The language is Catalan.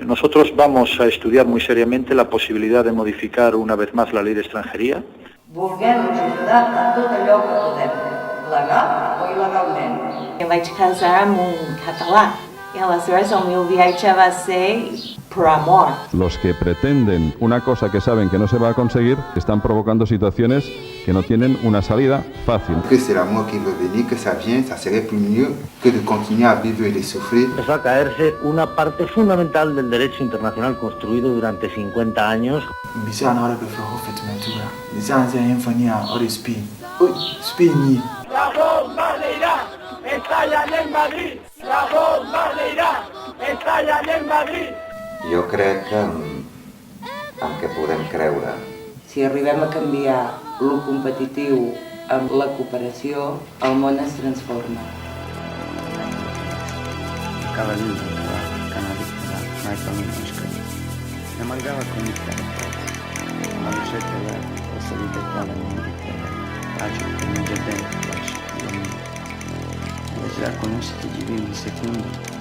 Nosotros vamos a estudiar muy seriamente la posibilidad de modificar una vez más la ley de extranjería. Vulguem ajudar a tot allò que podem, legal o il·legalment. Eu vaig casar amb un català i aleshores el meu viatge va ser por amor. Los que pretenden una cosa que saben que no se va a conseguir están provocando situaciones que no tienen una salida fácil. Que c'est l'amour qui veut venir, que ça vient, ça serait plus mieux que de continuer à vivre et de souffrir. Va a caerse una parte fundamental del derecho internacional construido durante 50 años. Bisa na hora que foi feito bisa anze infania or Spain. Spain. La bomba de Irak estalla en Madrid. La bomba de Irak estalla en Madrid. Jo crec que podem creure. Si arribem a canviar lo competitiu amb la cooperació, el món es transforma. Cada lingua, cada mai per mieszka. Namagała konika. Mam rzekę, osobite kwale mówite. Patrz, nie będę też. Lecz la conosci divini secondo